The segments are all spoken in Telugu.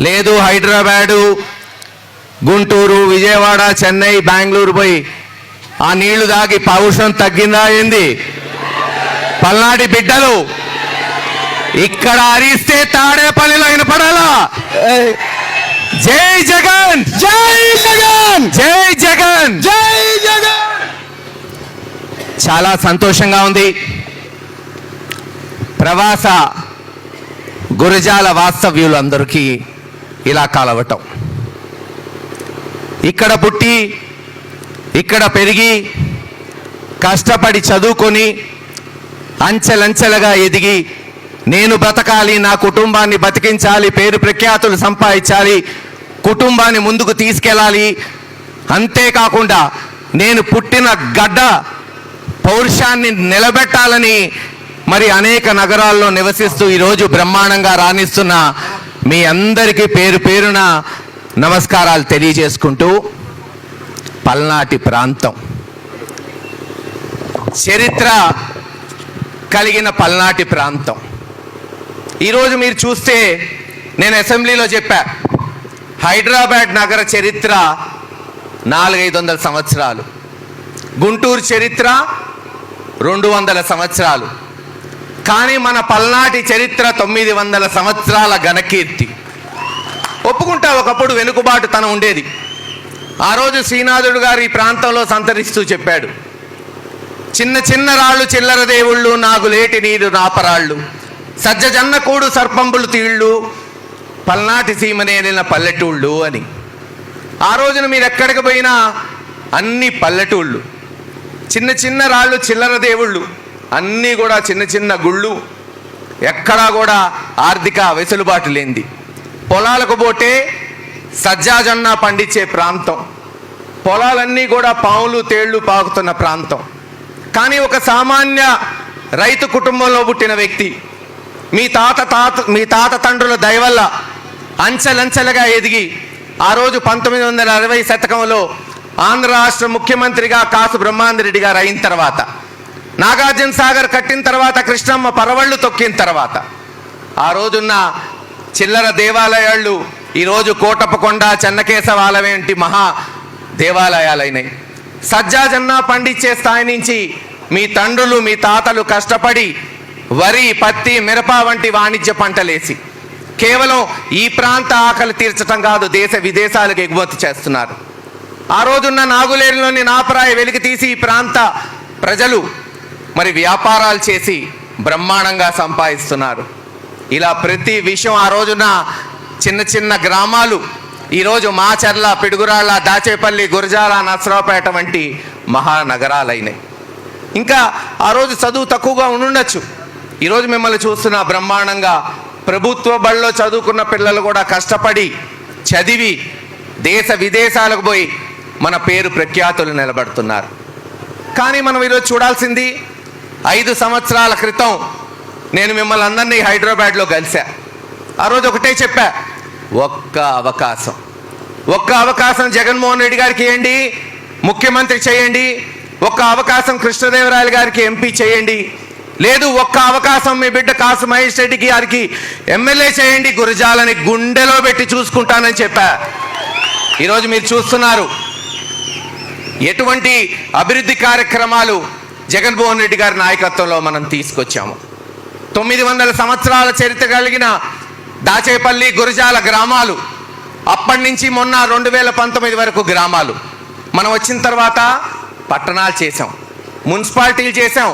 లేదు హైదరాబాదు, గుంటూరు, విజయవాడ, చెన్నై, బెంగళూరు పోయి ఆ నీళ్లు దాగి పౌరుషం తగ్గిందా ఏంది? పల్నాటి బిడ్డలు ఇక్కడ అరిస్తే తాడేపల్లిలో వినపడాలా? జై జగన్, జై జగన్, జై జగన్, జై జగన్. చాలా సంతోషంగా ఉంది. ప్రవాస గురజాల వాస్తవ్యులందరికీ ఇలా కలవటం, ఇక్కడ పుట్టి ఇక్కడ పెరిగి కష్టపడి చదువుకొని అంచెలంచెలుగా ఎదిగి నేను బ్రతకాలి, నా కుటుంబాన్ని బతికించాలి, పేరు ప్రఖ్యాతులు సంపాదించాలి, కుటుంబాన్ని ముందుకు తీసుకెళ్ళాలి, అంతేకాకుండా నేను పుట్టిన గడ్డ పౌరుషాన్ని నిలబెట్టాలని మరి అనేక నగరాల్లో నివసిస్తూ ఈరోజు బ్రహ్మాండంగా రాణిస్తున్న మీ అందరికీ పేరు పేరున నమస్కారాలు తెలియజేసుకుంటూ, పల్నాటి ప్రాంతం చరిత్ర కలిగిన పల్నాటి ప్రాంతం. ఈరోజు మీరు చూస్తే నేను అసెంబ్లీలో చెప్పా, హైదరాబాద్ నగర చరిత్ర 400-500 సంవత్సరాలు, గుంటూరు చరిత్ర 200 సంవత్సరాలు, కానీ మన పల్నాటి చరిత్ర 900 సంవత్సరాల ఘనకీర్తి. ఒప్పుకుంటా, ఒకప్పుడు వెనుకబాటుతనం ఉండేది. ఆ రోజు శ్రీనాథుడు గారు ఈ ప్రాంతంలో సంతరిస్తూ చెప్పాడు, చిన్న చిన్న రాళ్ళు చిల్లర దేవుళ్ళు, నాగులేటి నీరు నాపరాళ్ళు, సజ్జజన్న కూడు సర్పంబులు తీళ్ళు, పల్నాటి సీమనేలిన పల్లెటూళ్ళు అని. ఆ రోజున మీరు ఎక్కడికి పోయినా అన్ని పల్లెటూళ్ళు, చిన్న చిన్న రాళ్ళు చిల్లర దేవుళ్ళు, అన్నీ కూడా చిన్న చిన్న గుళ్ళు, ఎక్కడా కూడా ఆర్థిక వెసులుబాటు లేనిది. పొలాలకు పోతే సజ్జాజొన్న పండించే ప్రాంతం, పొలాలన్నీ కూడా పాములు తేళ్లు పాకుతున్న ప్రాంతం. కానీ ఒక సామాన్య రైతు కుటుంబంలో పుట్టిన వ్యక్తి మీ తాత తండ్రుల దయ వల్ల అంచెలంచెలుగా ఎదిగి ఆ రోజు 1960 శతకంలో ఆంధ్ర రాష్ట్ర ముఖ్యమంత్రిగా కాసు బ్రహ్మాందరెడ్డి గారు అయిన తర్వాత, నాగార్జున సాగర్ కట్టిన తర్వాత, కృష్ణమ్మ పరవళ్ళు తొక్కిన తర్వాత, ఆ రోజున్న చిల్లర దేవాలయాలు ఈరోజు కోటప్పకొండ, చెన్నకేశవ ఆలయం వంటి మహా దేవాలయాలైనాయి. సజ్జాజొన్న పండించే స్థాయి నుంచి మీ తండ్రులు మీ తాతలు కష్టపడి వరి, పత్తి, మిరప వంటి వాణిజ్య పంటలేసి కేవలం ఈ ప్రాంత ఆకలి తీర్చడం కాదు, దేశ విదేశాలకు ఎగుమతి చేస్తున్నారు. ఆ రోజున్న నాగులేరులోని నాపరాయి వెలికి తీసి ఈ ప్రాంత ప్రజలు మరి వ్యాపారాలు చేసి బ్రహ్మాండంగా సంపాదిస్తున్నారు. ఇలా ప్రతి విషయం ఆ రోజున చిన్న చిన్న గ్రామాలు ఈరోజు మాచర్ల, పిడుగురాళ్ళ, దాచేపల్లి, గురజాల, నర్సరావుపేట వంటి మహానగరాలైనాయి. ఇంకా ఆ రోజు చదువు తక్కువగా ఉండుండొచ్చు. ఈరోజు మిమ్మల్ని చూస్తున్న బ్రహ్మాండంగా ప్రభుత్వ బడిలో చదువుకున్న పిల్లలు కూడా కష్టపడి చదివి దేశ విదేశాలకు పోయి మన పేరు ప్రఖ్యాతులు నిలబడుతున్నారు. కానీ మనం ఈరోజు చూడాల్సింది, 5 సంవత్సరాల క్రితం నేను మిమ్మల్ని అందరినీ హైదరాబాద్లో కలిసా. ఆ రోజు ఒకటే చెప్పా, ఒక్క అవకాశం జగన్మోహన్ రెడ్డి గారికి ఇవ్వండి, ముఖ్యమంత్రి చేయండి. ఒక్క అవకాశం కృష్ణదేవరాయలు గారికి ఎంపీ చేయండి. లేదు, ఒక్క అవకాశం మీ బిడ్డ కాసు మహేష్ రెడ్డి గారికి ఎమ్మెల్యే చేయండి, గురజాలని గుండెలో పెట్టి చూసుకుంటానని చెప్పా. ఈరోజు మీరు చూస్తున్నారు ఎటువంటి అభివృద్ధి కార్యక్రమాలు జగన్మోహన్ రెడ్డి గారి నాయకత్వంలో మనం తీసుకొచ్చాము. 900 సంవత్సరాల చరిత్ర కలిగిన దాచేపల్లి, గురజాల గ్రామాలు, అప్పటి నుంచి మొన్న 2019 వరకు గ్రామాలు. మనం వచ్చిన తర్వాత పట్టణాలు చేసాం, మున్సిపాలిటీలు చేసాం.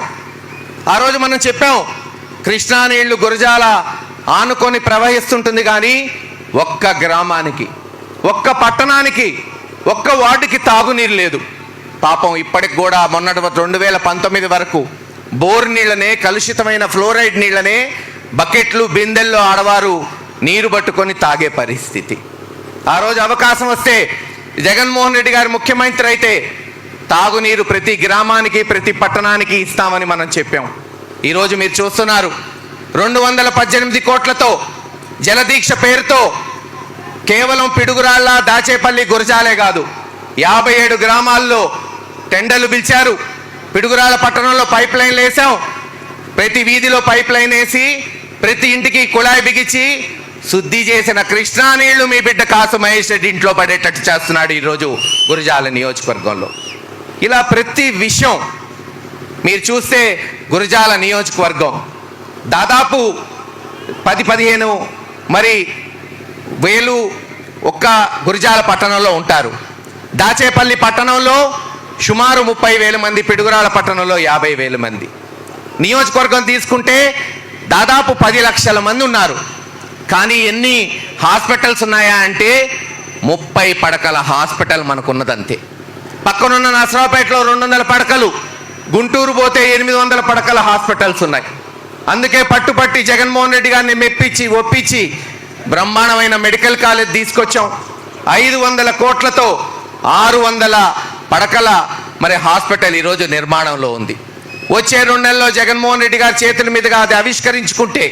ఆ రోజు మనం చెప్పాం, కృష్ణా నీళ్లు గురజాల ఆనుకొని ప్రవహిస్తుంటుంది, కానీ ఒక్క గ్రామానికి, ఒక్క పట్టణానికి, ఒక్క వార్డుకి తాగునీరు లేదు. పాపం ఇప్పటికి కూడా మొన్నటి 2019 వరకు బోర్ నీళ్ళనే, కలుషితమైన ఫ్లోరైడ్ నీళ్ళనే బకెట్లు, బిందెల్లో ఆడవారు నీరు పట్టుకొని తాగే పరిస్థితి. ఆ రోజు అవకాశం వస్తే జగన్మోహన్ రెడ్డి గారు ముఖ్యమంత్రి అయితే తాగునీరు ప్రతి గ్రామానికి, ప్రతి పట్టణానికి ఇస్తామని మనం చెప్పాం. ఈరోజు మీరు చూస్తున్నారు 218 కోట్లతో జలదీక్ష పేరుతో కేవలం పిడుగురాళ్ళ, దాచేపల్లి, గురజాలే కాదు 57 గ్రామాల్లో టెండర్లు పిలిచారు. పిడుగురాళ్ళ పట్టణంలో పైప్ లైన్లు వేసాం. ప్రతి వీధిలో పైప్ లైన్ వేసి ప్రతి ఇంటికి కుళాయి బిగించి శుద్ధి చేసిన కృష్ణా నీళ్లు మీ బిడ్డ కాసు మహేష్ రెడ్డి ఇంట్లో పడేటట్టు చేస్తున్నాడు ఈరోజు గురజాల నియోజకవర్గంలో. ఇలా ప్రతి విషయం మీరు చూస్తే గురజాల నియోజకవర్గం దాదాపు 10-15 మరి వేలు ఒక్క గురజాల పట్టణంలో ఉంటారు. దాచేపల్లి పట్టణంలో సుమారు 30,000 మంది, పిడుగురాల పట్టణంలో 50,000 మంది. నియోజకవర్గం తీసుకుంటే దాదాపు 10 లక్షల మంది ఉన్నారు. కానీ ఎన్ని హాస్పిటల్స్ ఉన్నాయా అంటే 30 పడకల హాస్పిటల్ మనకున్నదంతే. పక్కనున్న నసరావుపేటలో 200 పడకలు, గుంటూరు పోతే 800 పడకల హాస్పిటల్స్ ఉన్నాయి. అందుకే పట్టుపట్టి జగన్మోహన్ రెడ్డి గారిని మెప్పించి ఒప్పించి బ్రహ్మాండమైన మెడికల్ కాలేజ్ తీసుకొచ్చాం. 500 కోట్లతో 600 పడకల మరి హాస్పిటల్ ఈరోజు నిర్మాణంలో ఉంది. వచ్చే 2 నెలల్లో జగన్మోహన్ రెడ్డి గారి చేతుల మీదుగా అది ఆవిష్కరించుకుంటే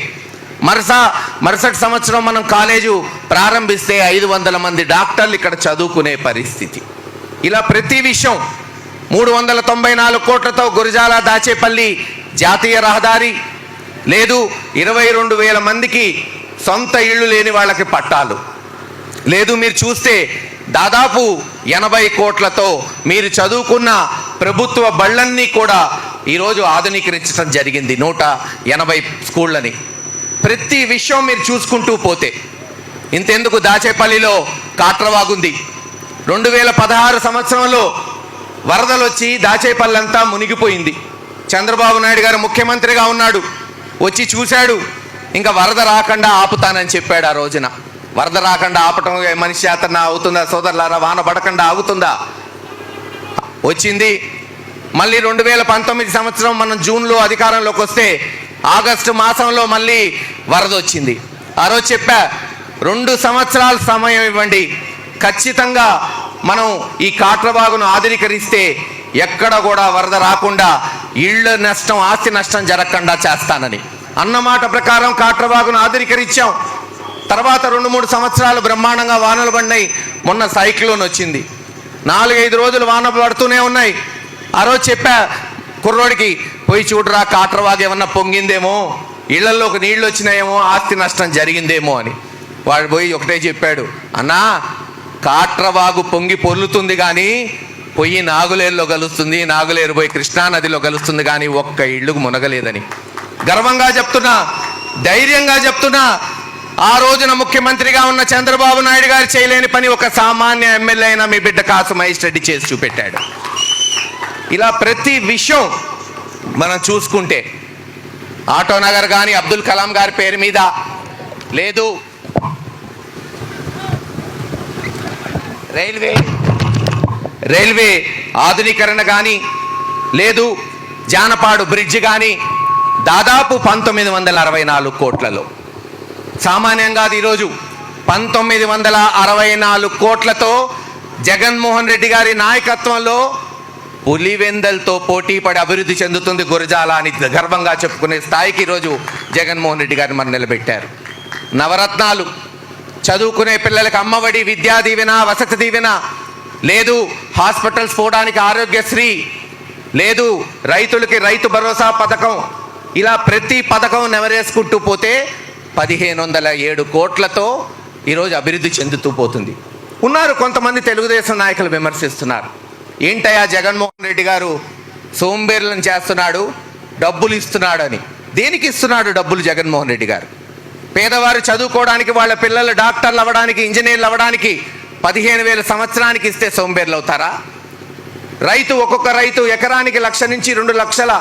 మరుసటి సంవత్సరం మనం కాలేజు ప్రారంభిస్తే 500 మంది డాక్టర్లు ఇక్కడ చదువుకునే పరిస్థితి. ఇలా ప్రతి విషయం 394 కోట్లతో గురజాల దాచేపల్లి జాతీయ రహదారి, లేదు 22,000 మందికి సొంత ఇళ్ళు లేని వాళ్ళకి పట్టాలు, లేదు మీరు చూస్తే దాదాపు 80 కోట్లతో మీరు చదువుకున్న ప్రభుత్వ బళ్ళన్నీ కూడా ఈరోజు ఆధునీకరించడం జరిగింది. 180 స్కూళ్ళని. ప్రతి విషయం మీరు చూసుకుంటూ పోతే ఇంతెందుకు, దాచేపల్లిలో కాట్రవాగుంది. 2016 సంవత్సరంలో వరదలు వచ్చి దాచేపల్లి అంతా మునిగిపోయింది. చంద్రబాబు నాయుడు గారు ముఖ్యమంత్రిగా ఉన్నాడు, వచ్చి చూశాడు, ఇంకా వరద రాకుండా ఆపుతానని చెప్పాడు. ఆ రోజున వరద రాకుండా ఆపటం మనిషి చేతన అవుతుందా సోదరులారా? వాన పడకుండా ఆగుతుందా? వచ్చింది. మళ్ళీ 2019 సంవత్సరం మనం జూన్లో అధికారంలోకి వస్తే ఆగస్టు మాసంలో మళ్ళీ వరద వచ్చింది. ఆ రోజు చెప్పా, 2 సంవత్సరాల సమయం ఇవ్వండి, ఖచ్చితంగా మనం ఈ కాట్రవాగును ఆధునీకరిస్తే ఎక్కడ కూడా వరద రాకుండా ఇళ్ళ నష్టం, ఆస్తి నష్టం జరగకుండా చేస్తానని అన్నమాట ప్రకారం కాట్రవాగును ఆధునీకరించాం. తర్వాత 2-3 సంవత్సరాలు బ్రహ్మాండంగా వానలు పడినాయి. మొన్న సైక్లోన్ వచ్చింది, 4-5 రోజులు వాన పడుతూనే ఉన్నాయి. ఆ రోజు చెప్పా కుర్రోడికి, పోయి చూడరా కాట్రవాగు ఏమన్నా పొంగిందేమో, ఇళ్లలోకి నీళ్ళు వచ్చినాయేమో, ఆస్తి నష్టం జరిగిందేమో అని. వాడు పోయి ఒకటే చెప్పాడు, అన్నా కాట్రవాగు పొంగి పొర్లుతుంది కానీ పొయ్యి నాగులేరులో కలుస్తుంది, నాగులేరు పోయి కృష్ణానదిలో కలుస్తుంది కానీ ఒక్క ఇళ్ళుకు మునగలేదని గర్వంగా చెప్తున్నా, ధైర్యంగా చెప్తున్నా. ఆ రోజున ముఖ్యమంత్రిగా ఉన్న చంద్రబాబు నాయుడు గారు చేయలేని పని ఒక సామాన్య ఎమ్మెల్యే అయినా మీ బిడ్డ కాసు మహేష్ రెడ్డి చేసి చూపెట్టాడు. ఇలా ప్రతి విషయం మనం చూసుకుంటే ఆటోనగర్ కానీ అబ్దుల్ కలాం గారి పేరు మీద, లేదు రైల్వే ఆధునీకరణ కానీ, లేదు జానపాడు బ్రిడ్జ్ కానీ దాదాపు 1964 కోట్లలో. సామాన్యంగా ఈరోజు 1964 కోట్లతో జగన్మోహన్ రెడ్డి గారి నాయకత్వంలో పులివెందల్తో పోటీ పడి అభివృద్ధి చెందుతుంది గురజాల అని గర్వంగా చెప్పుకునే స్థాయికి ఈరోజు జగన్మోహన్ రెడ్డి గారిని మనం నిలబెట్టారు. నవరత్నాలు, చదువుకునే పిల్లలకి అమ్మఒడి, విద్యా దీవెన, వసతి దీవెన, లేదు హాస్పిటల్స్ పోవడానికి ఆరోగ్యశ్రీ, లేదు రైతులకి రైతు భరోసా పథకం. ఇలా ప్రతి పథకం నెవరేసుకుంటూ పోతే 1,507 కోట్లతో ఈరోజు అభివృద్ధి చెందుతూ పోతుంది. ఉన్నారు కొంతమంది తెలుగుదేశం నాయకులు విమర్శిస్తున్నారు, ఏంటయ్యా జగన్మోహన్ రెడ్డి గారు సోంబేర్లను చేస్తున్నాడు, డబ్బులు ఇస్తున్నాడు అని. దేనికి ఇస్తున్నాడు డబ్బులు జగన్మోహన్ రెడ్డి గారు? పేదవారు చదువుకోవడానికి, వాళ్ళ పిల్లలు డాక్టర్లు అవ్వడానికి, ఇంజనీర్లు అవ్వడానికి 15,000 సంవత్సరానికి ఇస్తే సోంబేర్లు అవుతారా? ఒక్కొక్క రైతు ఎకరానికి 1,00,000 నుంచి 2 లక్షల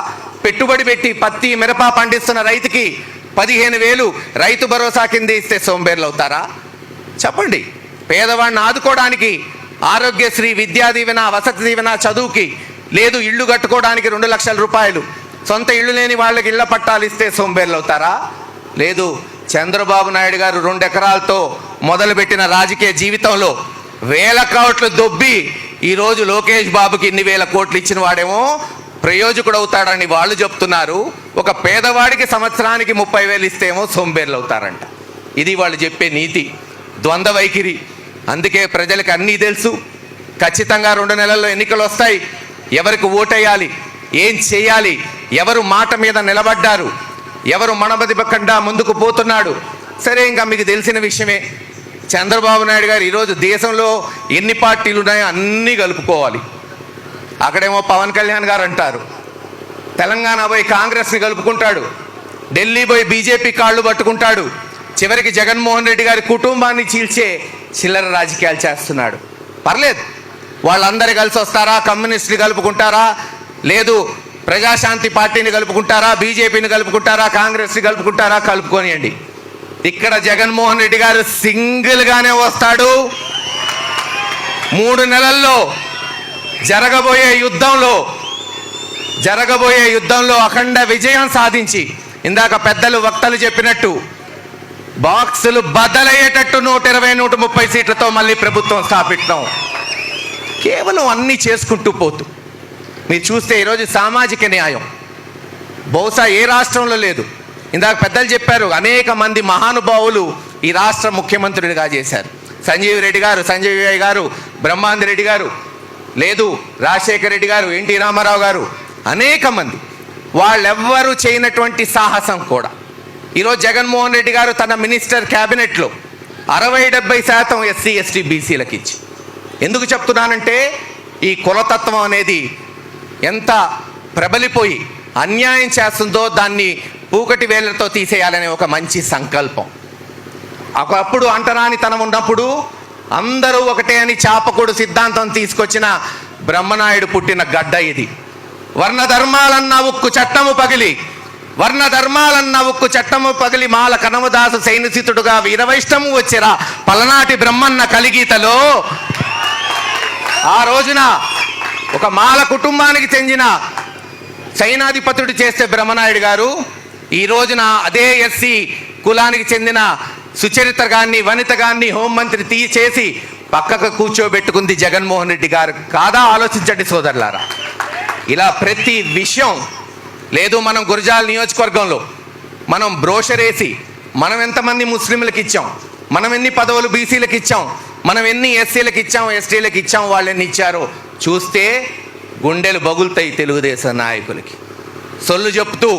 పెట్టుబడి పెట్టి పత్తి, మిరప పండిస్తున్న రైతుకి 15,000 రైతు భరోసా కింద ఇస్తే సోంబేర్లు అవుతారా? చెప్పండి. పేదవాడిని ఆదుకోవడానికి ఆరోగ్యశ్రీ, విద్యా దీవెన, వసతి దీవెన, చదువుకి, లేదు ఇళ్ళు కట్టుకోవడానికి 2 లక్షల రూపాయలు, సొంత ఇళ్ళు లేని వాళ్ళకి ఇళ్ల పట్టాలు ఇస్తే సోంబేర్లు అవుతారా? లేదు చంద్రబాబు నాయుడు గారు 2 ఎకరాలతో మొదలుపెట్టిన రాజకీయ జీవితంలో 1,000 కోట్లు దొబ్బి ఈరోజు లోకేష్ బాబుకి ఇన్ని 1,000 కోట్లు ఇచ్చిన వాడేమో ప్రయోజకుడు అవుతాడని వాళ్ళు చెప్తున్నారు. ఒక పేదవాడికి సంవత్సరానికి 30,000 ఇస్తేమో సోంబేర్లు అవుతారంట. ఇది వాళ్ళు చెప్పే నీతి, ద్వంద్వ వైఖరి. అందుకే ప్రజలకు అన్నీ తెలుసు. ఖచ్చితంగా 2 నెలల్లో ఎన్నికలు వస్తాయి. ఎవరికి ఓటేయాలి, ఏం చేయాలి, ఎవరు మాట మీద నిలబడ్డారు, ఎవరు మనబదిపకుండా ముందుకు పోతున్నాడు, సరే, ఇంకా మీకు తెలిసిన విషయమే. చంద్రబాబు నాయుడు గారు ఈరోజు దేశంలో ఎన్ని పార్టీలు ఉన్నాయో అన్నీ కలుపుకోవాలి. అక్కడేమో పవన్ కళ్యాణ్ గారు అంటారు, తెలంగాణ పోయి కాంగ్రెస్ని కలుపుకుంటాడు, ఢిల్లీ పోయి బీజేపీ కాళ్ళు పట్టుకుంటాడు, చివరికి జగన్మోహన్ రెడ్డి గారి కుటుంబాన్ని చీల్చే చిల్లర రాజకీయాలు చేస్తున్నాడు. పర్లేదు, వాళ్ళందరూ కలిసి వస్తారా, కమ్యూనిస్టులు కలుపుకుంటారా, లేదు ప్రజాశాంతి పార్టీని కలుపుకుంటారా, బీజేపీని కలుపుకుంటారా, కాంగ్రెస్ని కలుపుకుంటారా, కలుపుకోనియండి. ఇక్కడ జగన్మోహన్ రెడ్డి గారు సింగిల్గానే వస్తాడు. 3 నెలల్లో జరగబోయే యుద్ధంలో అఖండ విజయం సాధించి, ఇందాక పెద్దలు వక్తలు చెప్పినట్టు బాక్సులు బద్దలయ్యేటట్టు 120, 130 సీట్లతో మళ్ళీ ప్రభుత్వం స్థాపిస్తాం. కేవలం అన్నీ చేసుకుంటూ పోతూ మీరు చూస్తే ఈరోజు సామాజిక న్యాయం బహుశా ఏ రాష్ట్రంలో లేదు. ఇందాక పెద్దలు చెప్పారు, అనేక మంది మహానుభావులు ఈ రాష్ట్ర ముఖ్యమంత్రుడిగా చేశారు. సంజీవ్ రెడ్డి గారు, సంజయ్ గారు, బ్రహ్మాంద రెడ్డి గారు, లేదు రాజశేఖర రెడ్డి గారు, ఎన్టీ రామారావు గారు, అనేక మంది. వాళ్ళెవ్వరూ చేయనటువంటి సాహసం కూడా ఈరోజు జగన్మోహన్ రెడ్డి గారు తన మినిస్టర్ క్యాబినెట్లో 60-70% ఎస్సీ ఎస్టీ బీసీలకు ఇచ్చి. ఎందుకు చెప్తున్నానంటే ఈ కులతత్వం అనేది ఎంత ప్రబలిపోయి అన్యాయం చేస్తుందో దాన్ని పూకటి వేళ్లతో తీసేయాలనే ఒక మంచి సంకల్పం. ఒకప్పుడు అంటరానితనం ఉన్నప్పుడు అందరూ ఒకటే అని చాపకూడు సిద్ధాంతం తీసుకొచ్చిన బ్రహ్మనాయుడు పుట్టిన గడ్డ ఇది. వర్ణధర్మాలన్న ఉక్కు చట్టము పగిలి మాల కనమదాసు సైనిసితుడుగా వీరవైష్టము వచ్చిరా పలనాటి బ్రహ్మన్న కలిగీతలో. ఆ రోజున ఒక మాల కుటుంబానికి చెందిన సైనాధిపతుడు చేస్తే బ్రహ్మనాయుడు గారు, ఈ రోజున అదే ఎస్సీ కులానికి చెందిన సుచరిత గారిని, వనిత గారిని హోంమంత్రి చేసి పక్కకు కూర్చోబెట్టుకుంది జగన్మోహన్ రెడ్డి గారు. కాదా? ఆలోచించండి సోదరులారా. ఇలా ప్రతి విషయం లేదు. మనం గురజాల నియోజకవర్గంలో మనం బ్రోషర్ వేసి మనం ఎంతమంది ముస్లింలకు ఇచ్చాం, మనం ఎన్ని పదవులు బీసీలకు ఇచ్చాం, మనం ఎన్ని ఎస్సీలకు ఇచ్చాం, ఎస్టీలకు ఇచ్చాం, వాళ్ళు ఎన్ని ఇచ్చారో చూస్తే గుండెలు బగులుతాయి తెలుగుదేశం నాయకులకి. సొల్లు చెప్తూ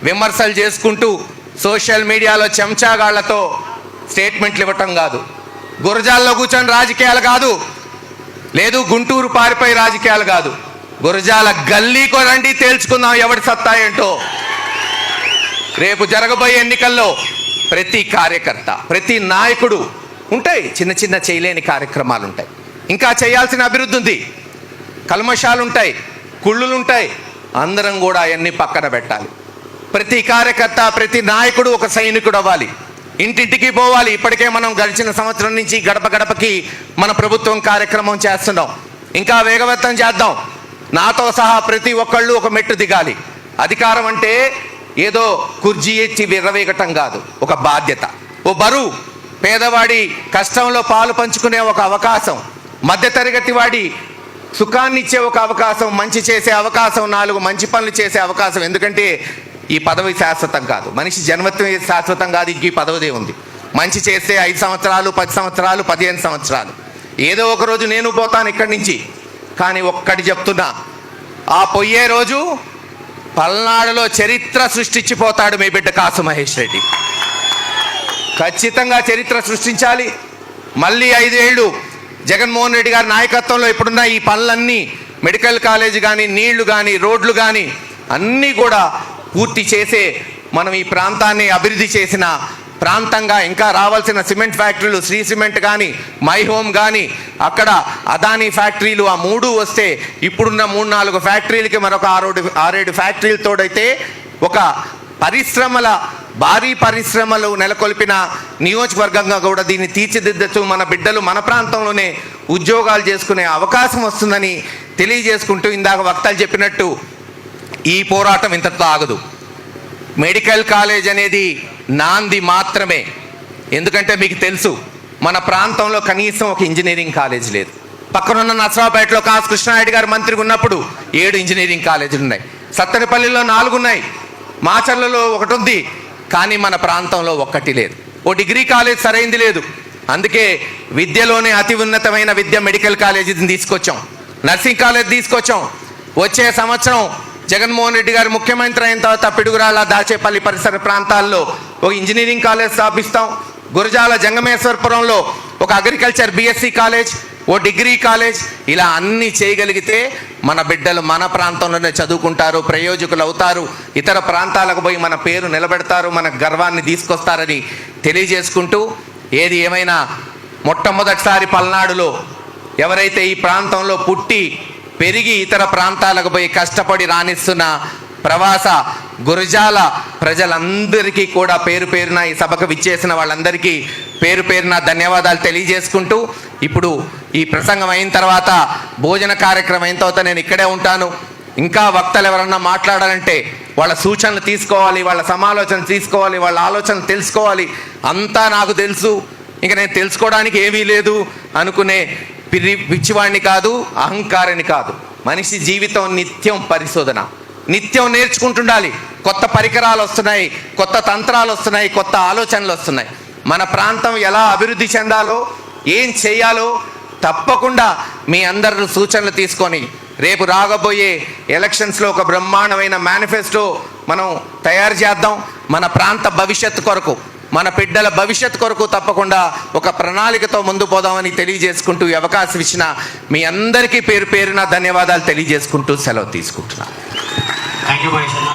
విమర్శలు చేసుకుంటూ సోషల్ మీడియాలో చెంచాగాళ్లతో స్టేట్మెంట్లు ఇవ్వటం కాదు, గురజాల్లో కూర్చొని రాజకీయాలు కాదు, లేదు గుంటూరు పారిపోయి రాజకీయాలు కాదు, గురజాల గల్లీకో రండి, తేల్చుకుందాం ఎవడి సత్తా ఏంటో. రేపు జరగబోయే ఎన్నికల్లో ప్రతి కార్యకర్త, ప్రతి నాయకుడు ఉంటాయి, చిన్న చిన్న చేయలేని కార్యక్రమాలు ఉంటాయి, ఇంకా చేయాల్సిన అభివృద్ధి ఉంది, కల్మషాలు ఉంటాయి, కుళ్ళులు ఉంటాయి. అందరం కూడా అవన్నీ పక్కన పెట్టాలి. ప్రతి కార్యకర్త, ప్రతి నాయకుడు ఒక సైనికుడు అవ్వాలి, ఇంటింటికి పోవాలి. ఇప్పటికే మనం గడిచిన సంవత్సరం నుంచి గడప గడపకి మన ప్రభుత్వం కార్యక్రమం చేస్తున్నాం. ఇంకా వేగవంతం చేద్దాం. నాతో సహా ప్రతి ఒక్కళ్ళు ఒక మెట్టు దిగాలి. అధికారం అంటే ఏదో కుర్జీ ఇచ్చి విర్రవేగటం కాదు, ఒక బాధ్యత, ఓ బరువు. పేదవాడి కష్టంలో పాలు పంచుకునే ఒక అవకాశం, మధ్యతరగతి వాడి సుఖాన్ని ఇచ్చే ఒక అవకాశం, మంచి చేసే అవకాశం, 4 మంచి పనులు చేసే అవకాశం. ఎందుకంటే ఈ పదవి శాశ్వతం కాదు, మనిషి జన్మత్వం శాశ్వతం కాదు. ఈ పదవిదే ఉంది. మంచి చేస్తే 5 సంవత్సరాలు, 10 సంవత్సరాలు, 15 సంవత్సరాలు, ఏదో ఒక రోజు నేను పోతాను ఇక్కడి నుంచి. కానీ ఒక్కటి చెప్తున్నా, ఆ పోయే రోజు పల్నాడులో చరిత్ర సృష్టించిపోతాడు మీ బిడ్డ కాసు మహేష్ రెడ్డి. ఖచ్చితంగా చరిత్ర సృష్టించాలి. మళ్ళీ 5 ఏళ్ళు జగన్మోహన్ రెడ్డి గారి నాయకత్వంలో ఇప్పుడున్న ఈ పనులన్నీ, మెడికల్ కాలేజ్ కానీ, నీళ్లు కానీ, రోడ్లు కానీ అన్నీ కూడా పూర్తి చేసే మనం ఈ ప్రాంతాన్ని అభివృద్ధి చేసిన ప్రాంతంగా, ఇంకా రావాల్సిన సిమెంట్ ఫ్యాక్టరీలు, శ్రీ సిమెంట్ కానీ, మై హోమ్ కానీ, అక్కడ అదానీ ఫ్యాక్టరీలు, ఆ 3 వస్తే ఇప్పుడున్న 3-4 ఫ్యాక్టరీలకి మరొక 6-7 ఫ్యాక్టరీలతోడైతే ఒక భారీ పరిశ్రమలు నెలకొల్పిన నియోజకవర్గంగా కూడా దీన్ని తీర్చిదిద్దచ్చు. మన బిడ్డలు మన ప్రాంతంలోనే ఉద్యోగాలు చేసుకునే అవకాశం వస్తుందని తెలియజేసుకుంటూ, ఇందాక వక్తలు చెప్పినట్టు ఈ పోరాటం ఇంతతో ఆగదు. మెడికల్ కాలేజ్ అనేది నాంది మాత్రమే. ఎందుకంటే మీకు తెలుసు, మన ప్రాంతంలో కనీసం ఒక ఇంజనీరింగ్ కాలేజ్ లేదు. పక్కనున్న నర్సరావుపేటలో కాసు కృష్ణారెడ్డి గారు మంత్రిగా ఉన్నప్పుడు 7 ఇంజనీరింగ్ కాలేజీలు ఉన్నాయి. సత్తెనపల్లిలో 4 ఉన్నాయి. మాచర్లలో 1 ఉంది. కానీ మన ప్రాంతంలో 1 లేదు. ఓ డిగ్రీ కాలేజ్ సరైంది లేదు. అందుకే విద్యలోనే అతి ఉన్నతమైన విద్య మెడికల్ కాలేజీని తీసుకొచ్చాం, నర్సింగ్ కాలేజ్ తీసుకొచ్చాం. వచ్చే సంవత్సరం జగన్మోహన్ రెడ్డి గారు ముఖ్యమంత్రి అయిన తర్వాత పిడుగురాళ్ళ దాచేపల్లి పరిసర ప్రాంతాల్లో ఒక ఇంజనీరింగ్ కాలేజ్ స్థాపిస్తాం. గురజాల జంగమేశ్వరపురంలో ఒక అగ్రికల్చర్ బిఎస్సి కాలేజ్, ఓ డిగ్రీ కాలేజ్, ఇలా అన్నీ చేయగలిగితే మన బిడ్డలు మన ప్రాంతంలోనే చదువుకుంటారు, ప్రయోజకులు అవుతారు, ఇతర ప్రాంతాలకు పోయి మన పేరు నిలబెడతారు, మన గర్వాన్ని తీసుకొస్తారని తెలియజేసుకుంటూ, ఏది ఏమైనా మొట్టమొదటిసారి పల్నాడులో ఎవరైతే ఈ ప్రాంతంలో పుట్టి పెరిగి ఇతర ప్రాంతాలకు పోయి కష్టపడి రాణిస్తున్న ప్రవాస గురజాల ప్రజలందరికీ కూడా పేరు పేరున ఈ సభకు విచ్చేసిన వాళ్ళందరికీ పేరు పేరున ధన్యవాదాలు తెలియజేసుకుంటూ, ఇప్పుడు ఈ ప్రసంగం అయిన తర్వాత భోజన కార్యక్రమం అయిన తర్వాత నేను ఇక్కడే ఉంటాను. ఇంకా వక్తలు ఎవరన్నా మాట్లాడాలంటే వాళ్ళ సూచనలు తీసుకోవాలి, వాళ్ళ సమాలోచన తీసుకోవాలి, వాళ్ళ ఆలోచనలు తెలుసుకోవాలి. అంతా నాకు తెలుసు, ఇంక నేను తెలుసుకోవడానికి ఏమీ లేదు అనుకునే పిచ్చివాడిని కాదు, అహంకారాన్ని కాదు. మనిషి జీవితం నిత్యం పరిశోధన, నిత్యం నేర్చుకుంటుండాలి. కొత్త పరికరాలు వస్తున్నాయి, కొత్త తంత్రాలు వస్తున్నాయి, కొత్త ఆలోచనలు వస్తున్నాయి. మన ప్రాంతం ఎలా అభివృద్ధి చెందాలో, ఏం చేయాలో తప్పకుండా మీ అందరు సూచనలు తీసుకొని రేపు రాగబోయే ఎలక్షన్స్లో ఒక బ్రహ్మాండమైన మేనిఫెస్టో మనం తయారు చేద్దాం. మన ప్రాంత భవిష్యత్తు కొరకు, మన బిడ్డల భవిష్యత్ కొరకు తప్పకుండా ఒక ప్రణాళికతో ముందు పోదామని తెలియజేసుకుంటూ, ఈ అవకాశం ఇచ్చిన మీ అందరికీ పేరు పేరున ధన్యవాదాలు తెలియజేసుకుంటూ సెలవు తీసుకుంటున్నాను. థ్యాంక్ యూ మహేష్ అన్న.